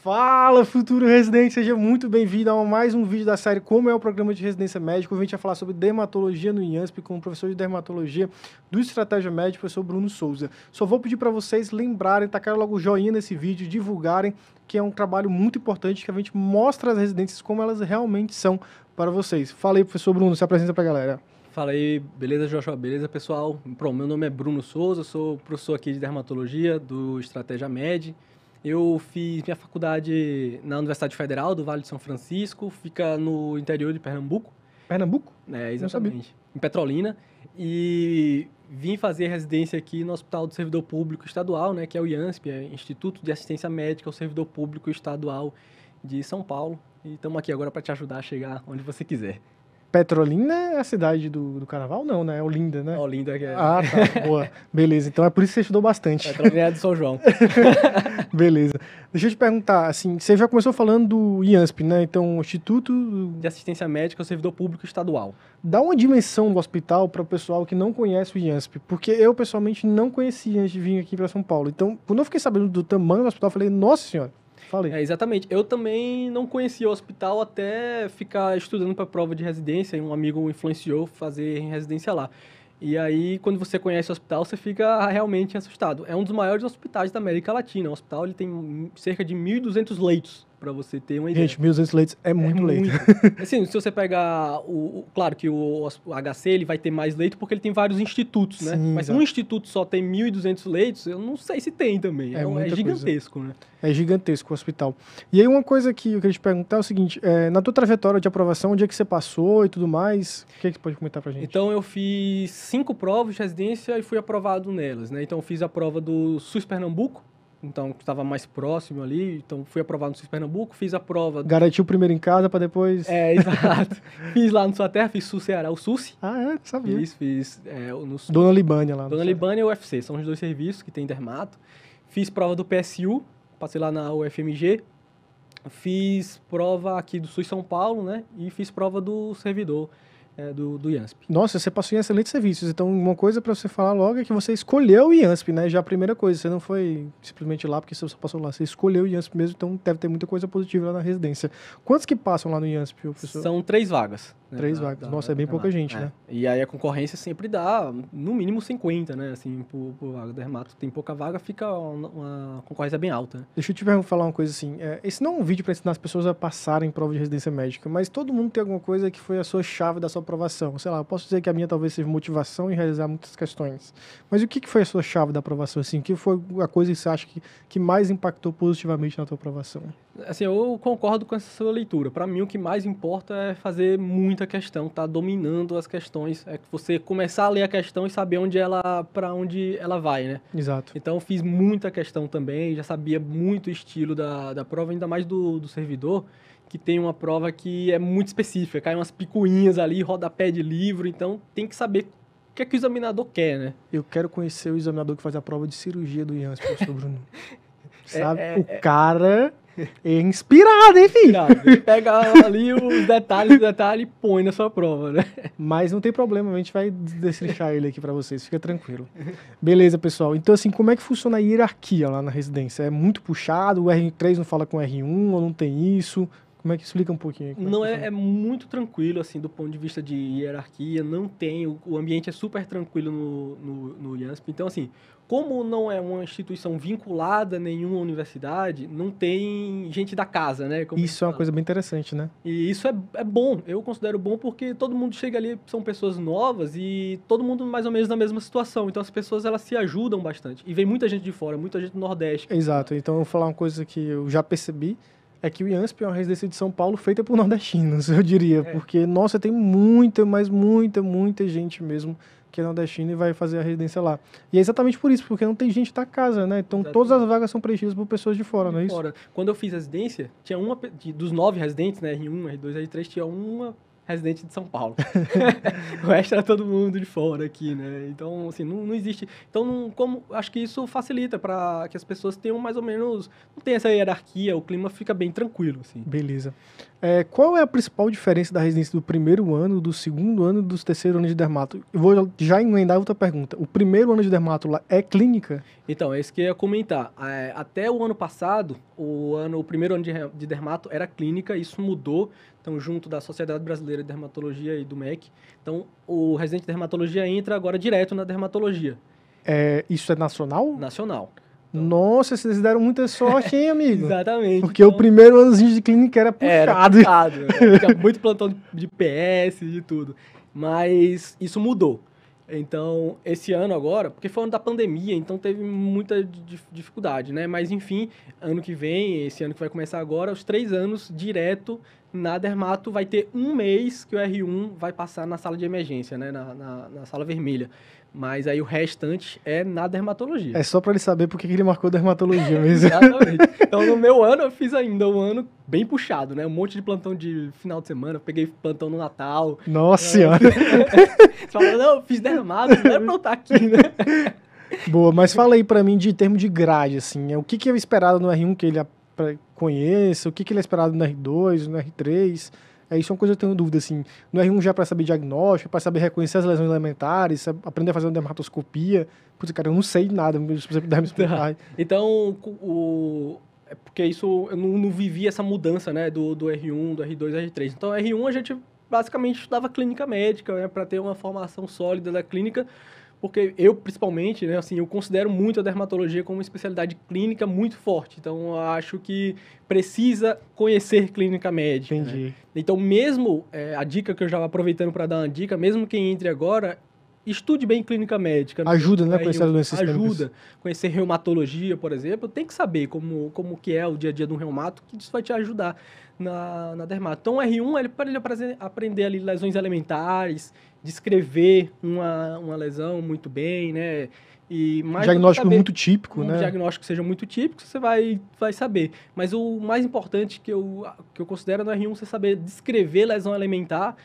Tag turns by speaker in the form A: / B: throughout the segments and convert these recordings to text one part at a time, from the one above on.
A: Fala, futuro residente, seja muito bem-vindo a mais um vídeo da série Como é o Programa de Residência Médica. Hoje a gente vai falar sobre dermatologia no IANSP com o professor de dermatologia do Estratégia Médica, o professor Bruno Souza. Só vou pedir para vocês lembrarem, tacarem logo o joinha nesse vídeo, divulgarem, que é um trabalho muito importante que a gente mostra as residências como elas realmente são para vocês. Fala aí, professor Bruno, se apresenta para a galera.
B: Fala aí, beleza, Joshua? Beleza, pessoal? Pronto, meu nome é Bruno Souza, sou professor aqui de dermatologia do Estratégia Med. Eu fiz minha faculdade na Universidade Federal do Vale de São Francisco, fica no interior de Pernambuco.
A: Pernambuco?
B: É, exatamente. Em Petrolina. E vim fazer residência aqui no Hospital do Servidor Público Estadual, né, que é o IANSP, é Instituto de Assistência Médica ao Servidor Público Estadual de São Paulo. E estamos aqui agora para te ajudar a chegar onde você quiser.
A: Petrolina é a cidade do Carnaval? Não, né? É Olinda, né?
B: Olinda que é...
A: Ah, tá. Boa. Beleza. Então é por isso que você estudou bastante.
B: Petrolina é de São João.
A: Beleza. Deixa eu te perguntar, assim, você já começou falando do IANSP, né? Então, Instituto
B: de Assistência Médica ao Servidor Público Estadual.
A: Dá uma dimensão do hospital para o pessoal que não conhece o IANSP, porque eu, pessoalmente, não conhecia antes de vir aqui para São Paulo. Então, quando eu fiquei sabendo do tamanho do hospital, eu falei, nossa senhora. Falei.
B: É, exatamente. Eu também não conhecia o hospital até ficar estudando para a prova de residência, e um amigo influenciou fazer residência lá. E aí, quando você conhece o hospital, você fica realmente assustado. É um dos maiores hospitais da América Latina. O hospital ele tem cerca de 1.200 leitos, para você ter uma ideia.
A: Gente, 1.200 leitos é muito leito.
B: Assim, se você pegar claro que o HC ele vai ter mais leito porque ele tem vários institutos, né?
A: Sim,
B: mas
A: exato.
B: um instituto só tem 1.200 leitos, eu não sei se tem também. É gigantesco, né?
A: É gigantesco o hospital. E aí uma coisa que eu queria te perguntar é o seguinte, na tua trajetória de aprovação, onde é que você passou e tudo mais? O que é que você pode comentar pra gente?
B: Então eu fiz 5 provas de residência e fui aprovado nelas, né? Então eu fiz a prova do SUS Pernambuco, então estava mais próximo ali, então fui aprovado no SUS Pernambuco, fiz a prova...
A: Garantiu primeiro em casa para depois...
B: É, exato. Fiz lá no sua terra, fiz SUS Ceará, o SUS.
A: Ah, sabia.
B: Fiz no
A: Dona Libânia lá.
B: Dona Libânia e o UFC, são os dois serviços que tem dermato. Fiz prova do PSU, passei lá na UFMG. Fiz prova aqui do SUS São Paulo, né? E fiz prova do servidor do IANSP.
A: Nossa, você passou em excelentes serviços. Então, uma coisa para você falar logo é que você escolheu o IANSP, né? Já a primeira coisa, você não foi simplesmente lá porque você só passou lá. Você escolheu o IANSP mesmo, então deve ter muita coisa positiva lá na residência. Quantos que passam lá no IANSP, professor?
B: São 3 vagas. Né,
A: 3 vagas. Nossa, é bem pouca gente, né?
B: E aí a concorrência sempre dá, no mínimo 50, né? Assim, por vaga. Dermato tem pouca vaga, fica uma concorrência bem alta. Né?
A: Deixa eu te falar uma coisa assim. Esse não é um vídeo para ensinar as pessoas a passarem prova de residência médica, mas todo mundo tem alguma coisa que foi a sua chave da sua aprovação. Sei lá, eu posso dizer que a minha talvez seja motivação em realizar muitas questões. Mas o que foi a sua chave da aprovação? Assim, o que foi a coisa que você acha que mais impactou positivamente na tua aprovação?
B: Assim, eu concordo com essa sua leitura. Para mim, o que mais importa é fazer muita questão, tá dominando as questões. É que você começar a ler a questão e saber para onde ela vai, né?
A: Exato.
B: Então, eu fiz muita questão também, já sabia muito o estilo da prova, ainda mais do servidor, que tem uma prova que é muito específica, cai umas picuinhas ali, rodapé de livro, então tem que saber o que é que o examinador quer, né?
A: Eu quero conhecer o examinador que faz a prova de cirurgia do IANSP, professor Bruno. Sabe? O cara é inspirado, hein, filho?
B: Ele pega ali os detalhes e põe na sua prova, né?
A: Mas não tem problema, a gente vai destrinchar ele aqui pra vocês, fica tranquilo. Beleza, pessoal. Então, assim, como é que funciona a hierarquia lá na residência? É muito puxado? O R3 não fala com o R1 ou não tem isso? Como é que explica um pouquinho?
B: Não, é muito tranquilo, assim, do ponto de vista de hierarquia, não tem, o ambiente é super tranquilo no IANSP. Então, assim, como não é uma instituição vinculada a nenhuma universidade, não tem gente da casa, né? Como
A: isso é uma coisa bem interessante, né?
B: E isso é bom, eu considero bom porque todo mundo chega ali, são pessoas novas e todo mundo mais ou menos na mesma situação. Então, as pessoas, elas se ajudam bastante. E vem muita gente de fora, muita gente do Nordeste.
A: Exato, então eu vou falar uma coisa que eu já percebi, é que o IANSP é uma residência de São Paulo feita por nordestinos, eu diria. Porque, nossa, tem muita gente mesmo que é nordestina e vai fazer a residência lá. E é exatamente por isso, porque não tem gente da casa, né? Então, todas as vagas são preenchidas por pessoas de fora, não é isso?
B: Quando eu fiz residência, tinha dos 9 residentes, né? R1, R2, R3, tinha uma residente de São Paulo. O resto era todo mundo de fora aqui, né? Então, assim, não existe... Então, acho que isso facilita para que as pessoas tenham mais ou menos... Não tem essa hierarquia, o clima fica bem tranquilo, assim.
A: Beleza. Qual é a principal diferença da residência do primeiro ano, do segundo ano e do terceiro ano de dermato? Eu vou já emendar outra pergunta. O primeiro ano de dermato lá é clínica?
B: Então, é isso que eu ia comentar. Até o ano passado, o primeiro ano de dermato era clínica, isso mudou. Então, junto da Sociedade Brasileira de Dermatologia e do MEC. Então, o residente de dermatologia entra agora direto na dermatologia.
A: Isso é nacional?
B: Nacional.
A: Nossa, vocês deram muita sorte, hein, amigo?
B: Exatamente.
A: Porque o primeiro anozinho de clínica era puxado.
B: Era puxado. Tinha muito plantão de PS, de tudo. Mas isso mudou. Então, esse ano agora, porque foi o ano da pandemia, então teve muita dificuldade, né? Mas, enfim, ano que vem, esse ano que vai começar agora, os 3 anos direto na dermato, vai ter um mês que o R1 vai passar na sala de emergência, né? Na sala vermelha. Mas aí o restante é na dermatologia.
A: É só pra ele saber por que ele marcou dermatologia mesmo.
B: Exatamente. Então, no meu ano, eu fiz ainda um ano bem puxado, né? Um monte de plantão de final de semana. Eu peguei plantão no Natal.
A: Nossa senhora.
B: Você fala, não, eu fiz dermato, não era pra eu estar aqui, né?
A: Boa, mas fala aí pra mim de termo de grade, assim. O que é esperado no R1 que ele conheça? O que ele é esperado no R2, no R3? Isso é uma coisa que eu tenho dúvida, assim. No R1 já para saber diagnóstico, para saber reconhecer as lesões elementares, aprender a fazer uma dermatoscopia. Putz, cara, eu não sei nada, se você puder me explicar.
B: Então, é porque isso, eu não vivi essa mudança, né, do R1, do R2, do R3. Então, R1 a gente basicamente estudava clínica médica, né, para ter uma formação sólida da clínica, porque eu, principalmente, né, assim, eu considero muito a dermatologia como uma especialidade clínica muito forte. Então, eu acho que precisa conhecer clínica médica.
A: Entendi.
B: Né? Então, mesmo, a dica que eu já vou aproveitando para dar uma dica, mesmo quem entre agora, estude bem clínica médica.
A: Ajuda, né, conhecer as doenças sistêmicas.
B: Ajuda. Conhecer reumatologia, por exemplo, tem que saber como que é o dia a dia de um reumato, que isso vai te ajudar na dermato. Então, o R1, para ele aprender ali lesões elementares, descrever uma lesão muito bem, né? E mais
A: diagnóstico muito típico, né?
B: Um diagnóstico que seja muito típico, você vai saber. Mas o mais importante que eu considero no R1 você saber descrever lesão elementar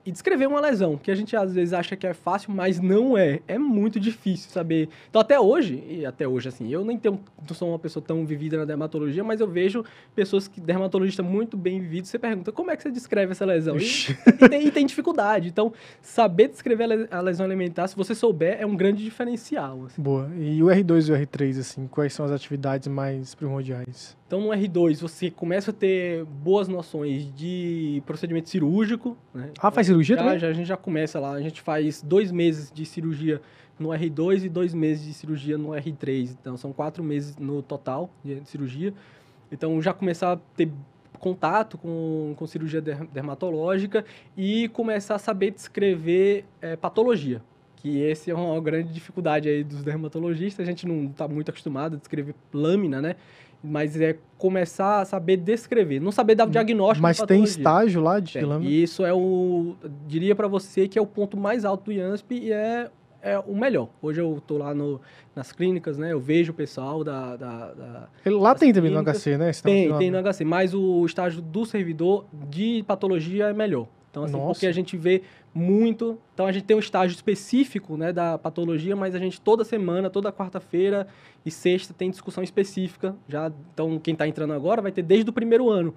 B: e descrever uma lesão, que a gente às vezes acha que é fácil, mas não é. É muito difícil saber. Então, até hoje, assim, eu nem não sou uma pessoa tão vivida na dermatologia, mas eu vejo dermatologistas muito bem vividos, você pergunta, como é que você descreve essa lesão? E tem dificuldade. Então, saber descrever a lesão elementar, se você souber, é um grande diferencial. Assim.
A: Boa. E o R2 e o R3, assim, quais são as atividades mais primordiais?
B: Então, no R2, você começa a ter boas noções de procedimento cirúrgico. Né?
A: Faz cirurgia também?
B: A gente já começa lá. A gente faz 2 meses de cirurgia no R2 e 2 meses de cirurgia no R3. Então, são 4 meses no total de cirurgia. Então, já começar a ter contato com cirurgia dermatológica e começar a saber descrever patologia. Que esse é uma grande dificuldade aí dos dermatologistas. A gente não está muito acostumado a descrever lâmina, né? Mas é começar a saber descrever, não saber dar o diagnóstico.
A: Mas tem estágio lá de lâmina?
B: Isso diria para você que é o ponto mais alto do IANSP e é o melhor. Hoje eu estou lá nas clínicas, né? Eu vejo o pessoal
A: Lá tem também no HC, né?
B: Tem no HC, mas o estágio do servidor de patologia é melhor. Então, assim, porque a gente vê muito... Então, a gente tem um estágio específico, né, da patologia, mas a gente toda semana, toda quarta-feira e sexta tem discussão específica. Então, quem está entrando agora vai ter desde o primeiro ano.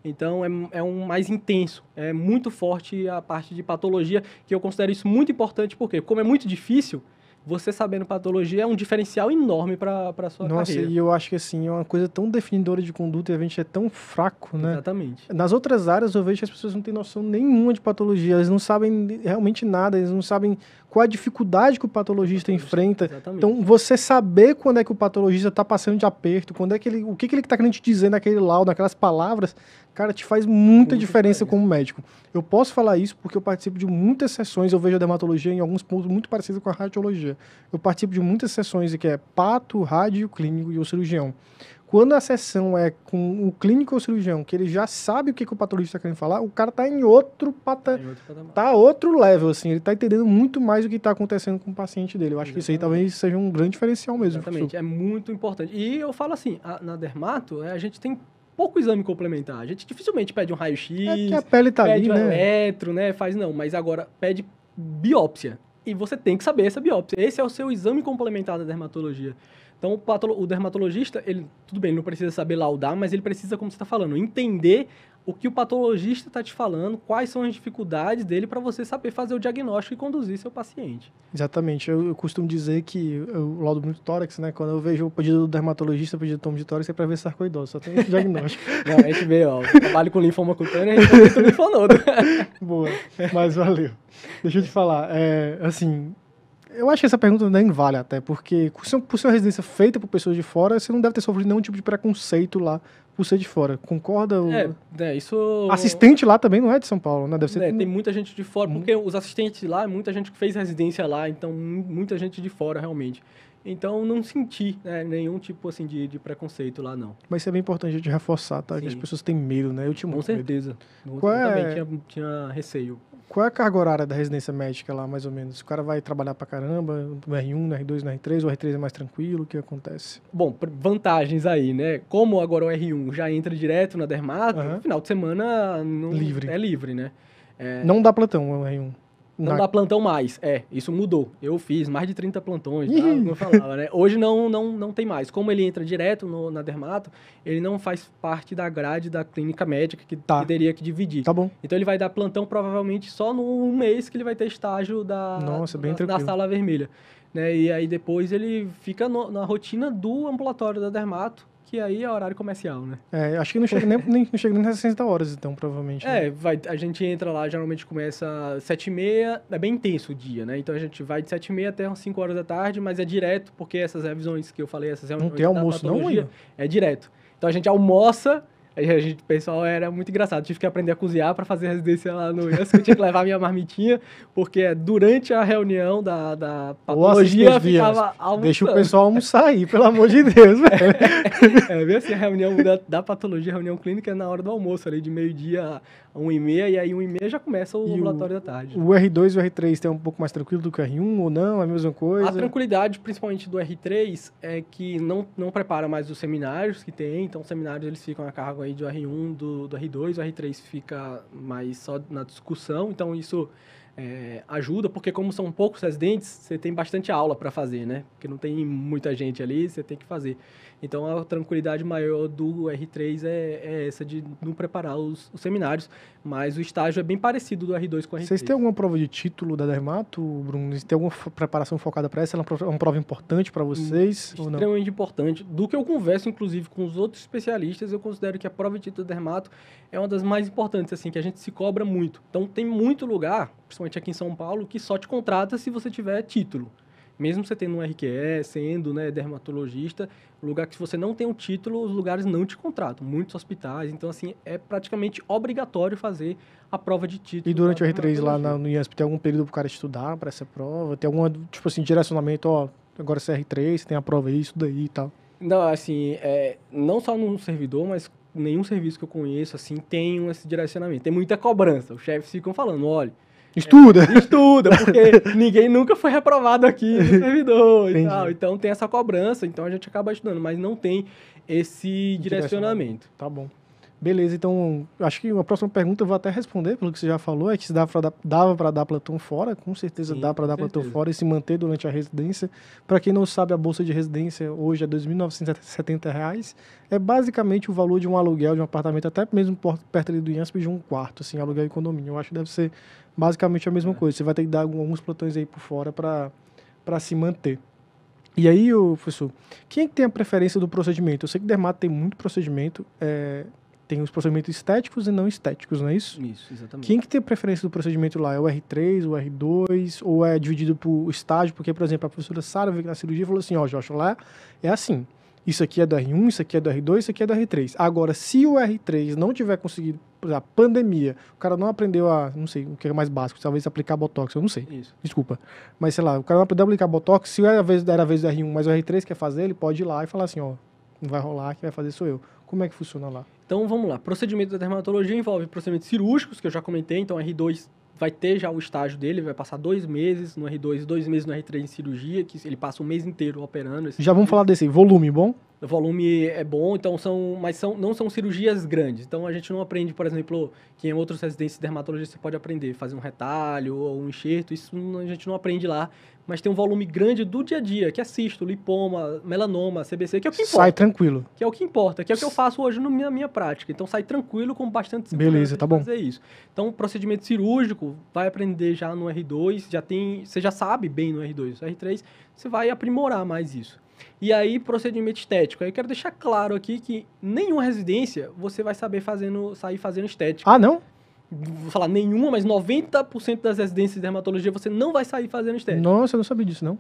B: Então, é um mais intenso. É muito forte a parte de patologia, que eu considero isso muito importante, porque como é muito difícil... Você sabendo patologia é um diferencial enorme para a sua carreira.
A: Nossa, e eu acho que assim, é uma coisa tão definidora de conduta e a gente é tão fraco, né?
B: Exatamente.
A: Nas outras áreas eu vejo que as pessoas não têm noção nenhuma de patologia, eles não sabem realmente nada, eles não sabem qual a dificuldade que o patologista enfrenta.
B: Exatamente.
A: Então, você saber quando é que o patologista está passando de aperto, quando é que o que ele está querendo te dizer naquele laudo, naquelas palavras, cara, te faz muita diferença como médico. Eu posso falar isso porque eu participo de muitas sessões, eu vejo a dermatologia em alguns pontos muito parecidos com a radiologia. Eu participo de muitas sessões que é pato, rádio, clínico e o cirurgião. Quando a sessão é com o clínico ou o cirurgião, que ele já sabe o que o patologista está querendo falar, o cara está em outro patamar. Tá outro level, assim. Ele está entendendo muito mais o que está acontecendo com o paciente dele. Eu acho que isso aí talvez seja um grande diferencial mesmo.
B: Exatamente, é muito importante. E eu falo assim, na dermato, a gente tem pouco exame complementar. A gente dificilmente pede um raio-x,
A: que a pele tá
B: pede
A: ali,
B: um
A: né?
B: eletro, né? Mas agora pede biópsia. E você tem que saber essa biópsia. Esse é o seu exame complementar da dermatologia. Então, o dermatologista, tudo bem, ele não precisa saber laudar, mas ele precisa, como você está falando, entender o que o patologista está te falando, quais são as dificuldades dele para você saber fazer o diagnóstico e conduzir seu paciente.
A: Exatamente. Eu costumo dizer que o laudo do tórax, né? Quando eu vejo o pedido do dermatologista, o pedido de tomo de tórax, é para ver sarcoidose. Só tem esse diagnóstico.
B: Não, a gente vê, ó, trabalho com linfoma cutâneo, a gente vê o linfonodo.
A: Boa, mas valeu. Deixa eu te falar, assim, eu acho que essa pergunta nem vale até, porque por ser uma residência feita por pessoas de fora, você não deve ter sofrido nenhum tipo de preconceito lá por ser de fora. Concorda?
B: Isso...
A: Assistente lá também não é de São Paulo, né? Deve ser...
B: Tem muita gente de fora, porque os assistentes lá, muita gente que fez residência lá, então muita gente de fora realmente. Então não senti, né, nenhum tipo assim de preconceito lá, não.
A: Mas isso é bem importante a gente reforçar, tá? Que as pessoas têm medo, né? Eu tinha muito
B: medo. Com certeza. Eu também tinha receio.
A: Qual é a carga horária da residência médica lá, mais ou menos? O cara vai trabalhar pra caramba, no R1, no R2, no R3, o R3 é mais tranquilo, o que acontece?
B: Bom, vantagens aí, né? Como agora o R1 já entra direto na dermato, no final de semana é livre, né?
A: Não dá plantão o R1.
B: Não dá plantão mais, isso mudou. Eu fiz mais de 30 plantões, tá? Como eu falava, né? Hoje não tem mais. Como ele entra direto na dermato, ele não faz parte da grade da clínica médica que teria que dividir.
A: Tá bom.
B: Então ele vai dar plantão provavelmente só no mês que ele vai ter estágio da sala vermelha. Né? E aí depois ele fica na rotina do ambulatório da dermato, que aí é horário comercial, né?
A: Acho que não chega nem nas 60 horas, então, provavelmente. Né?
B: A gente entra lá, geralmente começa às 7h30, é bem intenso o dia, né? Então a gente vai de 7h30 até umas 5 horas da tarde, mas é direto, porque essas revisões que eu falei, essas reuniões
A: não tem almoço, não,
B: é direto. Então a gente almoça. O pessoal era muito engraçado, tive que aprender a cozinhar para fazer residência lá no IANSP, eu tinha que levar minha marmitinha, porque durante a reunião da patologia ficava almoçando.
A: Deixa o pessoal almoçar aí, pelo amor de Deus, velho.
B: Vê assim, a reunião da patologia, a reunião clínica é na hora do almoço, ali de meio-dia a 1h30, e aí 1h30 já começa o ambulatório da tarde.
A: O R2 e o R3 é um pouco mais tranquilo do que o R1 ou não? É a mesma coisa?
B: A tranquilidade, principalmente do R3, é que não prepara mais os seminários que tem, então os seminários eles ficam a cargo aí do R1, do R2, o R3 fica mais só na discussão, então isso ajuda, porque como são poucos residentes, você tem bastante aula para fazer, né? Porque não tem muita gente ali, você tem que fazer. Então a tranquilidade maior do R3 é essa de não preparar os seminários, mas o estágio é bem parecido do R2 com o R3.
A: Vocês têm alguma prova de título da dermato, Bruno? Vocês têm alguma preparação focada para essa? Ela é uma prova importante para vocês?
B: Extremamente importante. Do que eu converso, inclusive, com os outros especialistas, eu considero que a prova de título da dermato é uma das mais importantes, assim, que a gente se cobra muito. Então tem muito lugar, principalmente aqui em São Paulo, que só te contrata se você tiver título. Mesmo você tendo um RQE, sendo, né, dermatologista, o lugar que se você não tem um título, os lugares não te contratam. Muitos hospitais. Então, assim, é praticamente obrigatório fazer a prova de título.
A: E durante o R3 lá no IANSP, tem algum período para o cara estudar para essa prova? Tem algum, tipo assim, direcionamento, agora você é R3, você tem a prova isso daí e tal?
B: Não, assim, não só no servidor, mas nenhum serviço que eu conheço, assim, tem esse direcionamento. Tem muita cobrança. Os chefes ficam falando, olha,
A: estuda,
B: porque ninguém nunca foi reprovado aqui no servidor e tal. Então tem essa cobrança, então a gente acaba estudando, mas não tem esse direcionamento.
A: Tá bom. Beleza, então acho que a próxima pergunta eu vou até responder pelo que você já falou, é que se dava para dar plantão fora, com certeza dá para dar plantão fora e se manter durante a residência. Para quem não sabe, a bolsa de residência hoje é R$ 2.970, é basicamente o valor de um aluguel de um apartamento, até mesmo perto ali do IANSP, de um quarto, assim, aluguel e condomínio. Eu acho que deve ser basicamente a mesma coisa, você vai ter que dar alguns plantões aí por fora para se manter. E aí, professor, quem é que tem a preferência do procedimento? Eu sei que dermato tem muito procedimento, tem os procedimentos estéticos e não estéticos, não é isso?
B: Isso, exatamente.
A: Quem que tem a preferência do procedimento lá? É o R3, o R2, ou é dividido por estágio? Porque, por exemplo, a professora Sara veio na cirurgia e falou assim, Joshua, lá é assim, isso aqui é do R1, isso aqui é do R2, isso aqui é do R3. Agora, se o R3 não tiver conseguido, por exemplo, a pandemia, o cara não aprendeu não sei, o que é mais básico, talvez aplicar Botox, eu não sei, desculpa. Mas, sei lá, o cara não aprendeu a aplicar Botox, se era a vez do R1, mas o R3 quer fazer, ele pode ir lá e falar assim, não vai rolar, quem vai fazer sou eu. Como é que funciona lá?
B: Então, vamos lá. Procedimento da dermatologia envolve procedimentos cirúrgicos, que eu já comentei. Então, R2 vai ter já o estágio dele, vai passar 2 meses no R2 e 2 meses no R3 em cirurgia, que ele passa um mês inteiro operando.
A: Já vamos falar desse aí. Volume, bom?
B: O volume é bom, então não são cirurgias grandes. Então a gente não aprende, por exemplo, que em outras residências de dermatologia você pode aprender, fazer um retalho ou um enxerto, isso a gente não aprende lá. Mas tem um volume grande do dia a dia, que é cisto, lipoma, melanoma, CBC, que é o que importa.
A: Sai tranquilo.
B: Que é o que importa, que é o que eu faço hoje na minha prática. Então sai tranquilo, com bastante segurança.
A: Beleza, tá bom.
B: Fazer isso. Então o procedimento cirúrgico vai aprender já no R2, você já sabe bem no R2. No R3 você vai aprimorar mais isso. E aí, procedimento estético. Aí eu quero deixar claro aqui que nenhuma residência você vai sair fazendo estética.
A: Ah, não?
B: Vou falar nenhuma, mas 90% das residências de dermatologia você não vai sair fazendo estética.
A: Nossa, eu não sabia disso, não.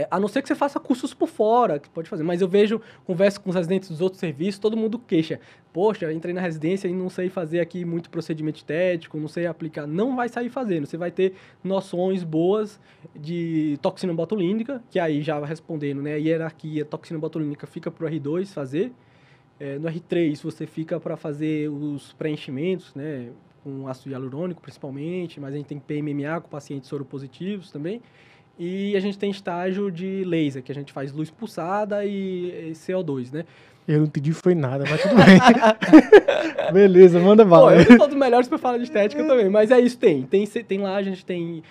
B: A não ser que você faça cursos por fora, que pode fazer. Mas eu converso com os residentes dos outros serviços, todo mundo queixa. Poxa, eu entrei na residência e não sei fazer aqui muito procedimento estético, não sei aplicar. Não vai sair fazendo. Você vai ter noções boas de toxina botulínica, que aí já vai respondendo, né? A hierarquia toxina botulínica fica para o R2 fazer. No R3 você fica para fazer os preenchimentos, né? Com ácido hialurônico principalmente, mas a gente tem PMMA com pacientes soropositivos também. E a gente tem estágio de laser, que a gente faz luz pulsada e CO2, né?
A: Eu não entendi foi nada, mas tudo bem. Beleza, manda bala.
B: Pô, eu sou dos melhores para falar de estética também, mas é isso, tem lá, a gente tem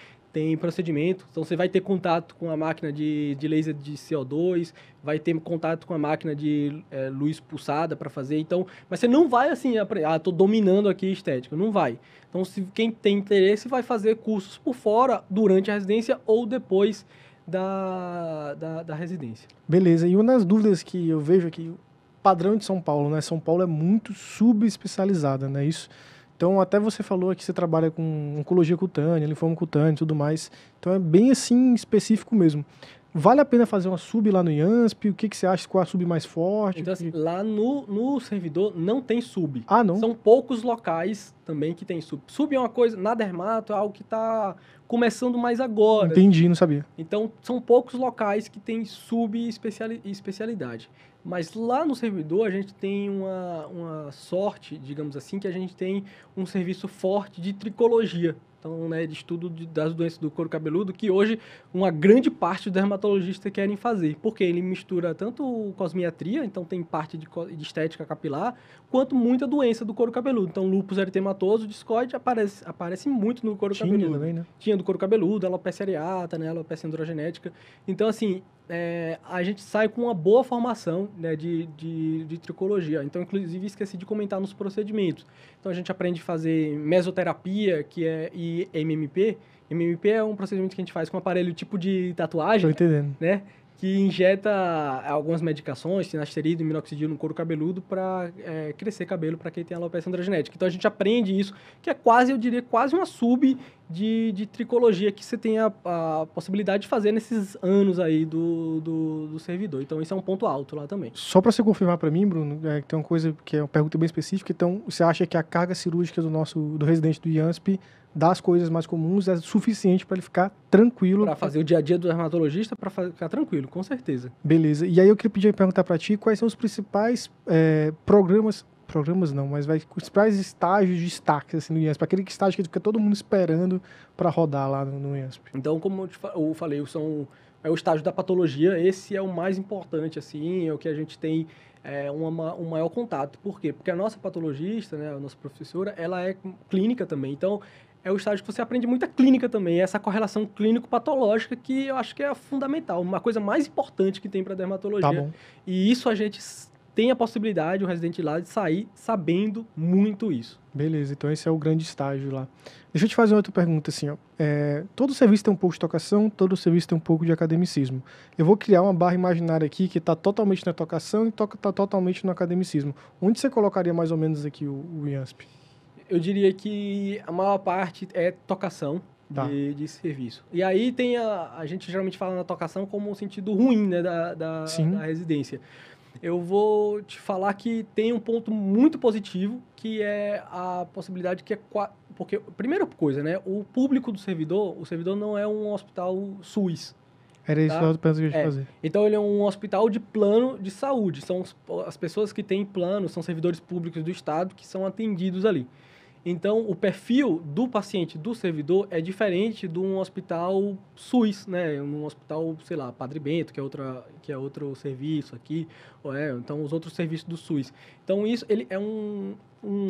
B: procedimento, então você vai ter contato com a máquina de laser de CO2, vai ter contato com a máquina de luz pulsada para fazer, então, mas você não vai assim, tô dominando aqui estética, não vai. Então, quem tem interesse vai fazer cursos por fora durante a residência ou depois da residência.
A: Beleza, e uma das dúvidas que eu vejo aqui, o padrão de São Paulo, né? São Paulo é muito subespecializada, né? Isso. Então, até você falou que você trabalha com oncologia cutânea, linfoma cutâneo e tudo mais. Então, é bem assim específico mesmo. Vale a pena fazer uma sub lá no IANSP? O que você acha? Qual a sub mais forte?
B: Então, assim, lá no servidor não tem sub.
A: Ah, não?
B: São poucos locais também que tem sub. Sub é uma coisa, na dermato é algo que está começando mais agora.
A: Entendi, não sabia.
B: Então, são poucos locais que tem sub-especialidade. Mas lá no servidor a gente tem uma sorte, digamos assim, que a gente tem um serviço forte de tricologia. Então, né, de estudo das doenças do couro cabeludo, que hoje uma grande parte dos dermatologistas querem fazer. Porque ele mistura tanto cosmiatria, então tem parte de estética capilar, quanto muita doença do couro cabeludo. Então, lúpus eritematoso, discoide, aparece muito no couro cabeludo.
A: Também, né?
B: Tinha do couro cabeludo, alopecia areata, né, alopecia androgenética. Então, assim, a gente sai com uma boa formação, né, de tricologia. Então, inclusive, esqueci de comentar nos procedimentos. Então, a gente aprende a fazer mesoterapia, e MMP. MMP é um procedimento que a gente faz com um aparelho tipo de tatuagem.
A: Tô entendendo.
B: Né? Que injeta algumas medicações, finasterida e minoxidil no couro cabeludo para crescer cabelo para quem tem alopecia androgenética. Então a gente aprende isso, que é quase, eu diria, quase uma sub de tricologia que você tem a possibilidade de fazer nesses anos aí do servidor. Então isso é um ponto alto lá também.
A: Só para você confirmar para mim, Bruno, que tem uma coisa que é uma pergunta bem específica. Então, você acha que a carga cirúrgica do residente do IANSP das coisas mais comuns é suficiente para ele ficar tranquilo?
B: Para fazer o dia a dia do dermatologista, para ficar tranquilo, com certeza.
A: Beleza. E aí eu queria perguntar para ti quais são os principais programas não, mas os principais estágios de destaque assim, no IANSP, aquele estágio que fica todo mundo esperando para rodar lá no IANSP.
B: Então, como eu falei, é o estágio da patologia, esse é o mais importante, assim, é o que a gente tem um maior contato. Por quê? Porque a nossa patologista, né, a nossa professora, ela é clínica também, então é o estágio que você aprende muita clínica também, essa correlação clínico-patológica que eu acho que é fundamental, uma coisa mais importante que tem para dermatologia.
A: Tá bom.
B: E isso a gente tem a possibilidade, o residente lá, de sair sabendo muito isso.
A: Beleza, então esse é o grande estágio lá. Deixa eu te fazer uma outra pergunta, assim, ó. Todo serviço tem um pouco de tocação, todo serviço tem um pouco de academicismo. Eu vou criar uma barra imaginária aqui que está totalmente na tocação e está totalmente no academicismo. Onde você colocaria mais ou menos aqui o IANSP?
B: Eu diria que a maior parte é tocação de serviço. E aí tem a gente geralmente fala na tocação como um sentido ruim, né, da residência. Eu vou te falar que tem um ponto muito positivo, que é a possibilidade que porque, primeira coisa, né, o público do servidor, o servidor não é um hospital SUS.
A: Era isso que eu pensava que eu ia fazer.
B: Então, ele é um hospital de plano de saúde. São as pessoas que têm plano, são servidores públicos do Estado que são atendidos ali. Então, o perfil do paciente, do servidor, é diferente de um hospital SUS, né? Um hospital, sei lá, Padre Bento, que é outro serviço aqui, então os outros serviços do SUS. Então, isso ele é um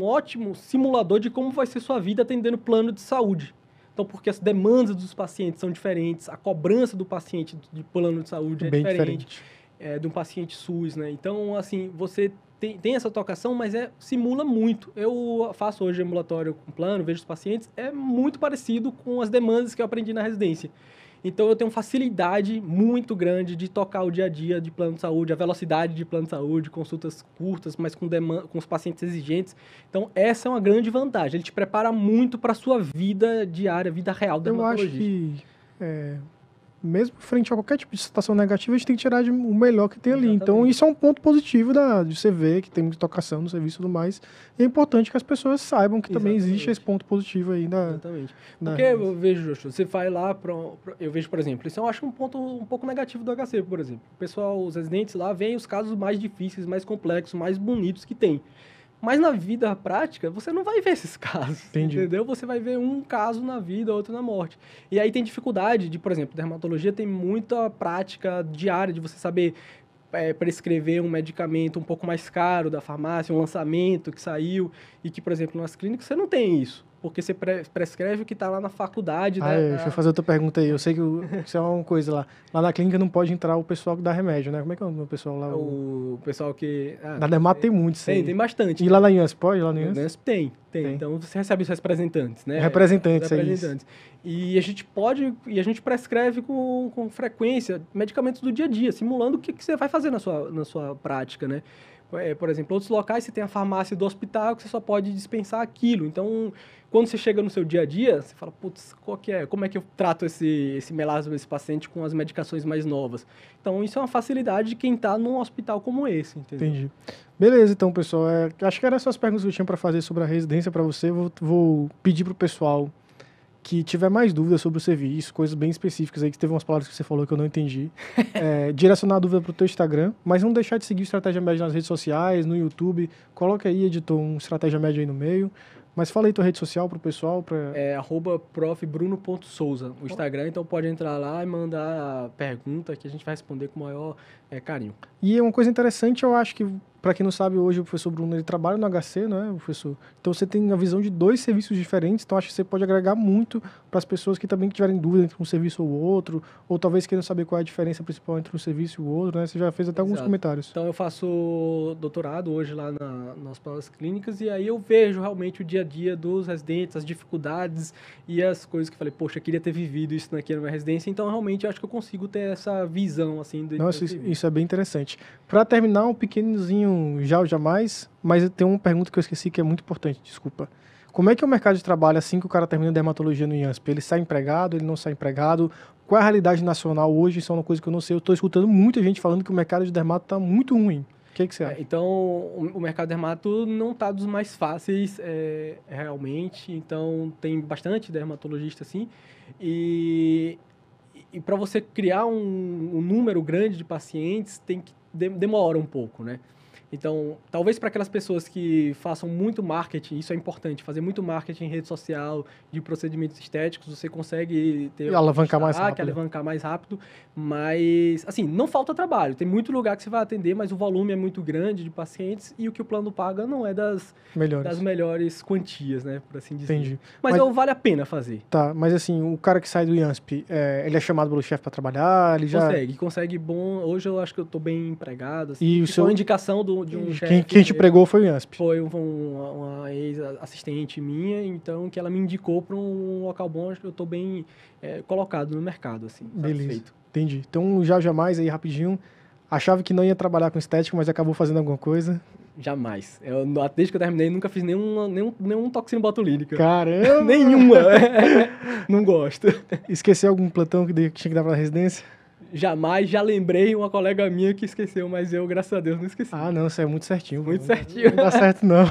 B: ótimo simulador de como vai ser sua vida atendendo plano de saúde. Então, porque as demandas dos pacientes são diferentes, a cobrança do paciente de plano de saúde é
A: bem
B: diferente de um paciente SUS, né? Então, assim, você tem essa tocação, mas simula muito. Eu faço hoje ambulatório com plano, vejo os pacientes, é muito parecido com as demandas que eu aprendi na residência. Então, eu tenho facilidade muito grande de tocar o dia a dia de plano de saúde, a velocidade de plano de saúde, consultas curtas, mas com os pacientes exigentes. Então, essa é uma grande vantagem. Ele te prepara muito para a sua vida diária, vida real do dermatologista.
A: Eu acho que, mesmo frente a qualquer tipo de situação negativa, a gente tem que tirar o melhor que tem ali.
B: Exatamente.
A: Então, isso é um ponto positivo de você ver que tem muita tocação no serviço e tudo mais. E é importante que as pessoas saibam que também existe esse ponto positivo aí.
B: Exatamente. Porque eu vejo, Joshua, você vai lá, eu vejo, por exemplo, isso eu acho um ponto um pouco negativo do HC, por exemplo. O pessoal, os residentes lá, veem os casos mais difíceis, mais complexos, mais bonitos que tem. Mas na vida prática, você não vai ver esses casos, entendeu? Você vai ver um caso na vida, outro na morte. E aí tem dificuldade de, por exemplo, dermatologia tem muita prática diária de você saber prescrever um medicamento um pouco mais caro da farmácia, um lançamento que saiu e que, por exemplo, nas clínicas você não tem isso. Porque você prescreve o que está lá na faculdade.
A: Deixa eu fazer outra pergunta aí. Eu sei que isso é uma coisa lá. Lá na clínica não pode entrar o pessoal que dá remédio, né? Como é que é o pessoal lá?
B: O pessoal que...
A: Na Dermato tem muito, sim.
B: Tem bastante.
A: E lá na IANS, pode? Lá na
B: IANS? Tem. Então você recebe os representantes, né?
A: Representantes, é isso.
B: E a gente prescreve com frequência medicamentos do dia a dia, simulando o que você vai fazer na sua prática, né? Por exemplo, outros locais você tem a farmácia do hospital que você só pode dispensar aquilo. Então, quando você chega no seu dia a dia, você fala, putz, como é que eu trato esse melasma, esse paciente com as medicações mais novas? Então, isso é uma facilidade de quem está num hospital como esse, entendeu?
A: Entendi. Beleza, então, pessoal. Acho que eram essas as perguntas que eu tinha para fazer sobre a residência para você. Vou pedir para o pessoal que tiver mais dúvidas sobre o serviço, coisas bem específicas aí, que teve umas palavras que você falou que eu não entendi, direcionar a dúvida para o teu Instagram, mas não deixar de seguir o Estratégia Média nas redes sociais, no YouTube. Coloca aí, editor, um Estratégia Média aí no meio. Mas fala aí tua rede social pro pessoal.
B: @profbruno.souza, o Instagram, então pode entrar lá e mandar a pergunta que a gente vai responder com o maior carinho.
A: E uma coisa interessante, eu acho que, para quem não sabe, hoje o professor Bruno ele trabalha no HC, né, professor? Então você tem a visão de 2 serviços diferentes, então acho que você pode agregar muito para as pessoas que também tiverem dúvida entre um serviço ou outro, ou talvez queiram saber qual é a diferença principal entre um serviço e o outro, né? Você já fez até alguns comentários.
B: Então eu faço doutorado hoje lá nas Hospitais Clínicas e aí eu vejo realmente o dia a dia dos residentes, as dificuldades e as coisas que eu falei, poxa, eu queria ter vivido isso aqui na minha residência, então realmente eu acho que eu consigo ter essa visão, assim.
A: Nossa, isso é bem interessante. Para terminar, um pequenininho já ou jamais, mas tem uma pergunta que eu esqueci que é muito importante, desculpa. Como é que é o mercado de trabalho assim que o cara termina dermatologia no IANSP? Ele sai empregado, ele não sai empregado? Qual é a realidade nacional hoje? Isso é uma coisa que eu não sei. Eu estou escutando muita gente falando que o mercado de dermato está muito ruim. O que você acha?
B: Então, o mercado de dermato não está dos mais fáceis realmente. Então, tem bastante dermatologista assim. E para você criar um número grande de pacientes, demora um pouco, né? Então, talvez para aquelas pessoas que façam muito marketing, isso é importante, fazer muito marketing em rede social, de procedimentos estéticos, você consegue ter...
A: alavancar mais rápido.
B: Alavancar mais rápido, mas, assim, não falta trabalho. Tem muito lugar que você vai atender, mas o volume é muito grande de pacientes e o que o plano paga não é das melhores quantias, né, por assim dizer.
A: Entendi.
B: Mas vale a pena fazer.
A: Tá, mas assim, o cara que sai do IANSP, ele é chamado pelo chefe para trabalhar, ele já...
B: Consegue bom. Hoje eu acho que eu tô bem empregado, assim.
A: E
B: uma indicação de um chefe.
A: Quem te pregou foi o IANSP?
B: Foi uma ex-assistente minha, então, que ela me indicou para um local bom, acho que eu tô bem colocado no mercado, assim.
A: Beleza,
B: satisfeito.
A: Entendi. Então, já jamais aí, rapidinho, achava que não ia trabalhar com estética, mas acabou fazendo alguma coisa?
B: Jamais. Desde que eu terminei, nunca fiz nenhum toxina botulínica.
A: Caramba!
B: Nenhuma! Não gosto.
A: Esqueceu algum plantão que tinha que dar pra residência?
B: Jamais, já lembrei uma colega minha que esqueceu, mas eu, graças a Deus, não esqueci.
A: Ah, não, isso é muito certinho.
B: Muito certinho.
A: Não dá certo, não.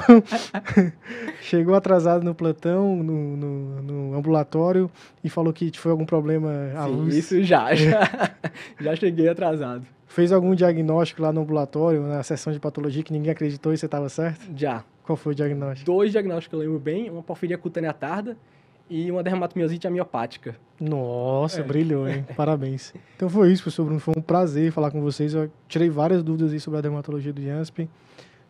A: Chegou atrasado no plantão, no ambulatório, e falou que foi algum problema à luz.
B: Isso já cheguei atrasado.
A: Fez algum diagnóstico lá no ambulatório, na sessão de patologia, que ninguém acreditou e você estava certo?
B: Já.
A: Qual foi o diagnóstico?
B: 2 diagnósticos que eu lembro bem, uma porfiria cutânea tarda e uma dermatomiosite amiopática.
A: Nossa, brilhou, hein? Parabéns. Então foi isso, professor Bruno. Foi um prazer falar com vocês. Eu tirei várias dúvidas aí sobre a dermatologia do IANSP.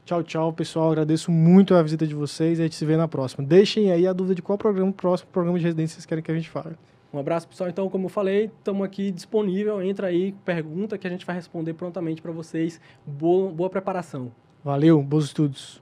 A: Tchau, tchau, pessoal. Agradeço muito a visita de vocês e a gente se vê na próxima. Deixem aí a dúvida de qual próximo programa de residência vocês querem que a gente fale.
B: Um abraço, pessoal. Então, como eu falei, estamos aqui disponível. Entra aí, pergunta que a gente vai responder prontamente para vocês. Boa preparação.
A: Valeu, bons estudos.